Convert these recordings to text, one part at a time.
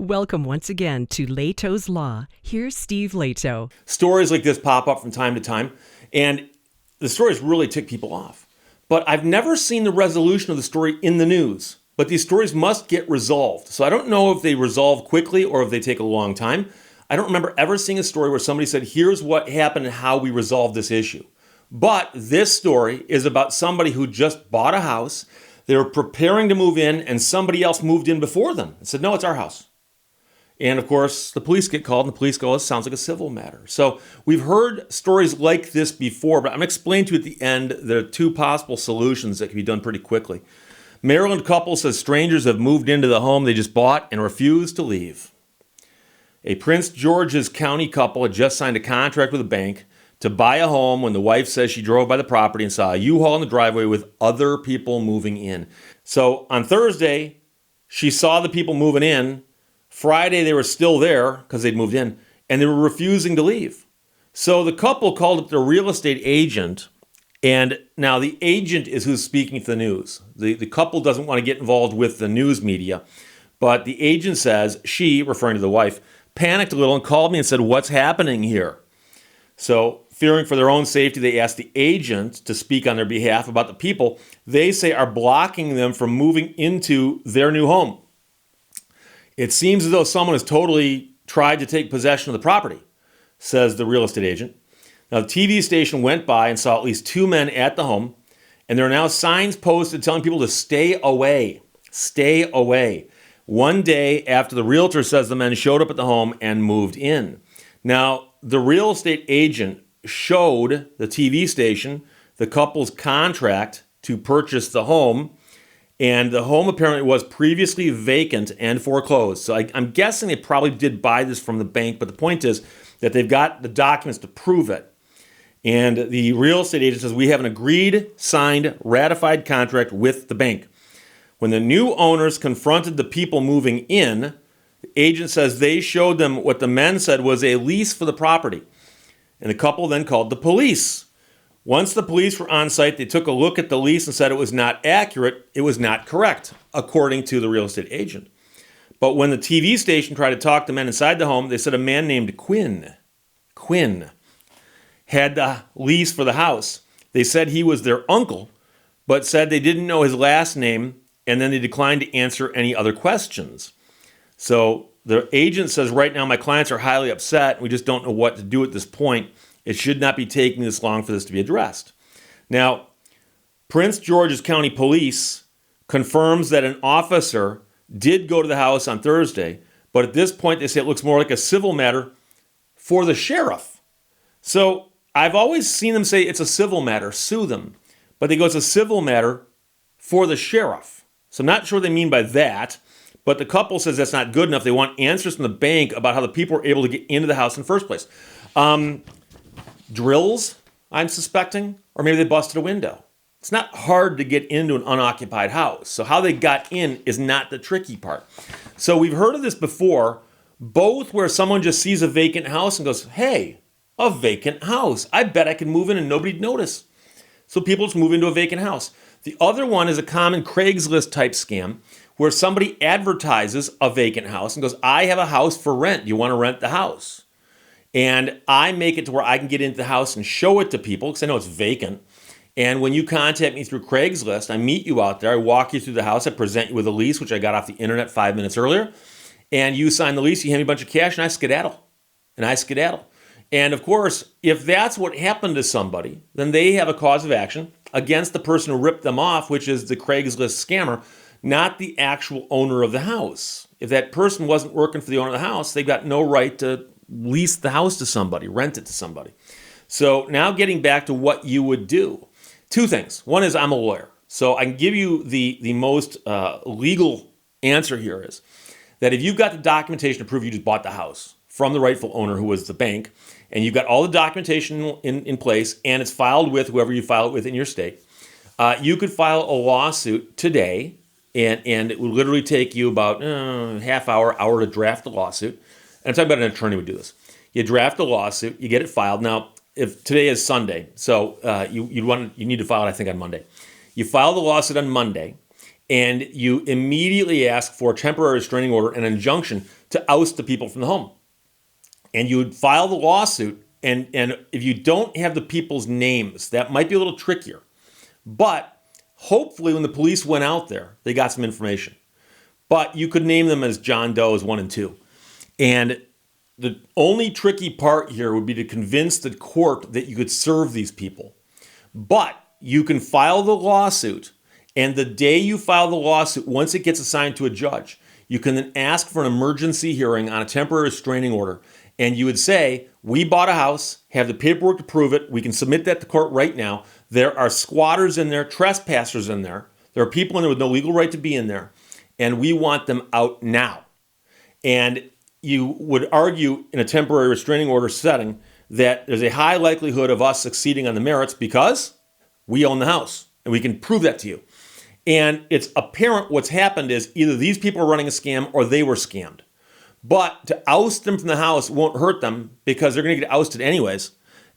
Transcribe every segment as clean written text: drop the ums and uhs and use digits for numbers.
Welcome once again to Lehto's Law. Here's Steve Lehto. Stories like this pop up from time to time, and the stories really tick people off. But I've never seen the resolution of the story in the news. But these stories must get resolved. So I don't know if they resolve quickly or if they take a long time. I don't remember ever seeing a story where somebody said, here's what happened and how we resolved this issue. But this story is about somebody who just bought a house. They were preparing to move in, and somebody else moved in before them and said, no, it's our house. And of course, the police get called, and the police go, this sounds like a civil matter. So we've heard stories like this before, but I'm explaining to you at the end there are two possible solutions that can be done pretty quickly. Maryland couple says strangers have moved into the home they just bought and refuse to leave. A Prince George's County couple had just signed a contract with a bank to buy a home when the wife says she drove by the property and saw a U-Haul in the driveway with other people moving in. So on Thursday, she saw the people moving in. Friday, they were still there because they'd moved in, and they were refusing to leave. So the couple called up their real estate agent, and now the agent is who's speaking to the news. The couple doesn't want to get involved with the news media, but the agent says she, referring to the wife, panicked a little and called me and said, what's happening here? So fearing for their own safety, they asked the agent to speak on their behalf about the people they say are blocking them from moving into their new home. It seems as though someone has totally tried to take possession of the property, says the real estate agent. Now, the TV station went by and saw at least two men at the home, and there are now signs posted telling people to stay away. Stay away. One day after the realtor says the men showed up at the home and moved in. Now, the real estate agent showed the TV station the couple's contract to purchase the home, and the home apparently was previously vacant and foreclosed. So I'm guessing they probably did buy this from the bank, but the point is that they've got the documents to prove it. And the real estate agent says, we have an agreed, signed, ratified contract with the bank. When the new owners confronted the people moving in, the agent says they showed them what the men said was a lease for the property. And the couple then called the police. Once the police were on site, they took a look at the lease and said it was not accurate, it was not correct, according to the real estate agent. But when the TV station tried to talk to men inside the home, they said a man named Quinn had the lease for the house. They said he was their uncle, but said they didn't know his last name, and then they declined to answer any other questions. So the agent says, right now my clients are highly upset. We just don't know what to do at this point. It should not be taking this long for this to be addressed. Now, Prince George's County Police confirms that an officer did go to the house on Thursday, but at this point they say it looks more like a civil matter for the sheriff. So I've always seen them say it's a civil matter, sue them, but they go it's a civil matter for the sheriff. So I'm not sure what they mean by that, but the couple says that's not good enough. They want answers from the bank about how the people were able to get into the house in the first place. Drills, I'm suspecting, or maybe they busted a window. It's not hard to get into an unoccupied house. So how they got in is not the tricky part. So we've heard of this before, both where someone just sees a vacant house and goes, hey, a vacant house. I bet I can move in and nobody'd notice. So people just move into a vacant house. The other one is a common Craigslist type scam where somebody advertises a vacant house and goes, I have a house for rent. Do you want to rent the house? And I make it to where I can get into the house and show it to people because I know it's vacant. And when you contact me through Craigslist, I meet you out there. I walk you through the house. I present you with a lease, which I got off the internet 5 minutes earlier. And you sign the lease. You hand me a bunch of cash, and I skedaddle. And of course, if that's what happened to somebody, then they have a cause of action against the person who ripped them off, which is the Craigslist scammer, not the actual owner of the house. If that person wasn't working for the owner of the house, they've got no right to lease the house to somebody, rent it to somebody. So now getting back to what you would do. Two things. One is I'm a lawyer. So I can give you the most legal answer here is that if you've got the documentation to prove you just bought the house from the rightful owner who was the bank, and you've got all the documentation in place, and it's filed with whoever you file it with in your state, you could file a lawsuit today, and it would literally take you about half hour to draft the lawsuit. And I'm talking about an attorney would do this. You draft a lawsuit, you get it filed. Now, if today is Sunday, so you need to file it, I think, on Monday. You file the lawsuit on Monday, and you immediately ask for a temporary restraining order and an injunction to oust the people from the home. And you would file the lawsuit, and if you don't have the people's names, that might be a little trickier. But hopefully when the police went out there, they got some information. But you could name them as John Doe's 1 and 2. And the only tricky part here would be to convince the court that you could serve these people. But you can file the lawsuit, and the day you file the lawsuit, once it gets assigned to a judge, you can then ask for an emergency hearing on a temporary restraining order. And you would say, we bought a house, have the paperwork to prove it. We can submit that to court right now. There are squatters in there, trespassers in there. There are people in there with no legal right to be in there. And we want them out now. And you would argue in a temporary restraining order setting that there's a high likelihood of us succeeding on the merits because we own the house. And we can prove that to you. And it's apparent what's happened is either these people are running a scam or they were scammed. But to oust them from the house won't hurt them because they're going to get ousted anyways.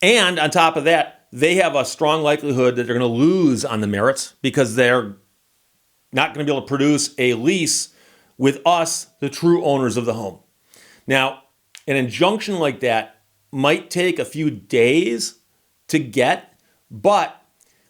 And on top of that, they have a strong likelihood that they're going to lose on the merits because they're not going to be able to produce a lease with us, the true owners of the home. Now, an injunction like that might take a few days to get, but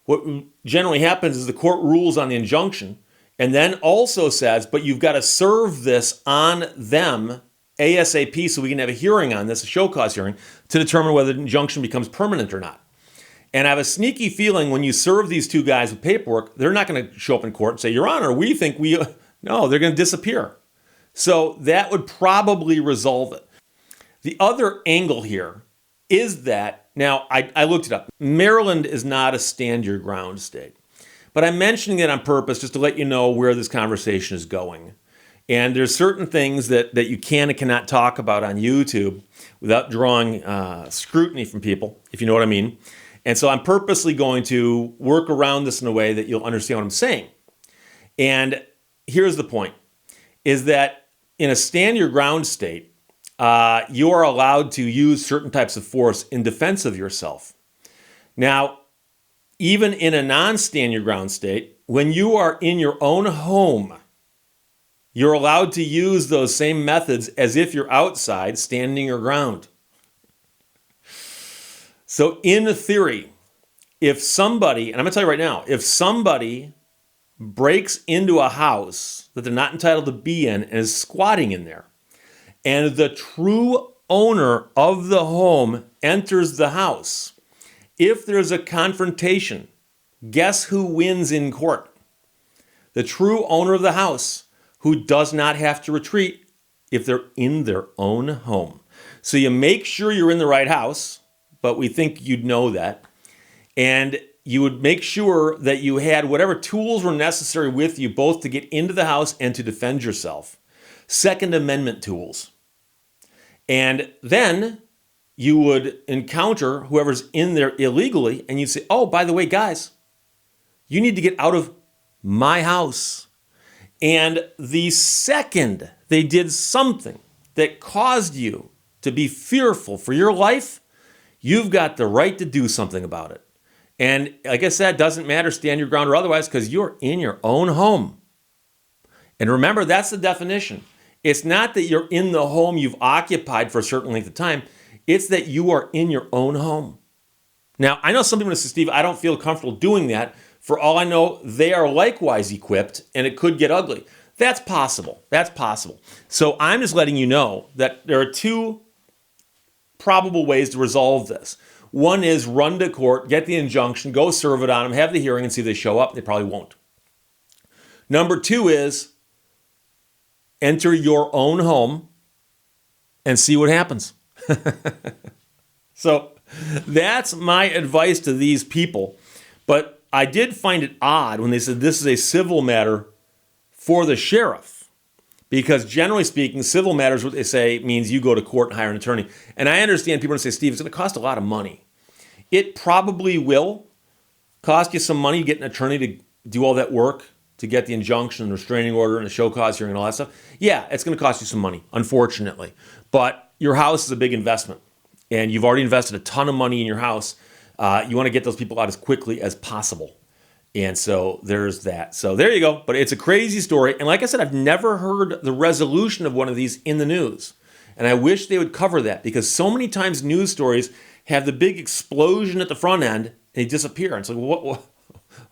what generally happens is the court rules on the injunction and then also says, but you've got to serve this on them ASAP so we can have a hearing on this, a show cause hearing, to determine whether the injunction becomes permanent or not. And I have a sneaky feeling when you serve these two guys with paperwork, they're not going to show up in court and say, Your Honor, we think we... No, they're going to disappear. So that would probably resolve it. The other angle here is that, now I looked it up, Maryland is not a stand your ground state. But I'm mentioning it on purpose just to let you know where this conversation is going. And there's certain things that you can and cannot talk about on YouTube without drawing scrutiny from people, if you know what I mean. And so I'm purposely going to work around this in a way that you'll understand what I'm saying. And here's the point, is that in a stand your ground state, you are allowed to use certain types of force in defense of yourself. Now, even in a non-stand your ground state, when you are in your own home, you're allowed to use those same methods as if you're outside standing your ground. So in theory, if somebody, and I'm going to tell you right now, if somebody breaks into a house that they're not entitled to be in and is squatting in there, and the true owner of the home enters the house, if there's a confrontation, guess who wins in court? The true owner of the house, who does not have to retreat if they're in their own home. So you make sure you're in the right house, but we think you'd know that. And you would make sure that you had whatever tools were necessary with you, both to get into the house and to defend yourself. Second Amendment tools. And then you would encounter whoever's in there illegally, and you'd say, oh, by the way, guys, you need to get out of my house. And the second they did something that caused you to be fearful for your life, you've got the right to do something about it. And like I said, doesn't matter, stand your ground or otherwise, because you're in your own home. And remember, that's the definition. It's not that you're in the home you've occupied for a certain length of time. It's that you are in your own home. Now, I know some people say, Steve, I don't feel comfortable doing that. For all I know, they are likewise equipped, and it could get ugly. That's possible. That's possible. So I'm just letting you know that there are two probable ways to resolve this. One is run to court, get the injunction, go serve it on them, have the hearing, and see if they show up. They probably won't. Number two is enter your own home and see what happens. So that's my advice to these people. But I did find it odd when they said this is a civil matter for the sheriff. Because generally speaking, civil matters, what they say, means you go to court and hire an attorney. And I understand people say, Steve, it's going to cost a lot of money. It probably will cost you some money to get an attorney to do all that work, to get the injunction and restraining order and the show cause hearing and all that stuff. Yeah, it's going to cost you some money, unfortunately. But your house is a big investment. And you've already invested a ton of money in your house. You want to get those people out as quickly as possible. And so there's that. So there you go. But it's a crazy story. And like I said, I've never heard the resolution of one of these in the news. And I wish they would cover that, because so many times news stories have the big explosion at the front end and they disappear. And it's like,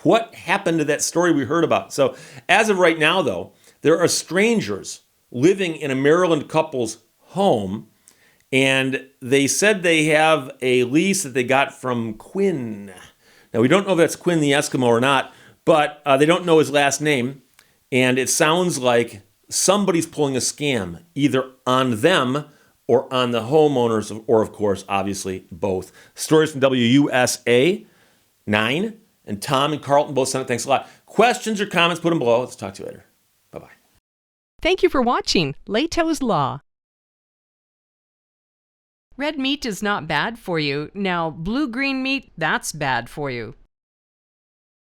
what happened to that story we heard about? So as of right now, though, there are strangers living in a Maryland couple's home. And they said they have a lease that they got from Quinn. Now, we don't know if that's Quinn the Eskimo or not, but they don't know his last name. And it sounds like somebody's pulling a scam, either on them or on the homeowners, or, of course, obviously, both. Stories from WUSA 9. And Tom and Carlton both sent it. Thanks a lot. Questions or comments, put them below. Let's talk to you later. Bye-bye. Thank you for watching Lehto's Law. Red meat is not bad for you. Now, blue-green meat, that's bad for you.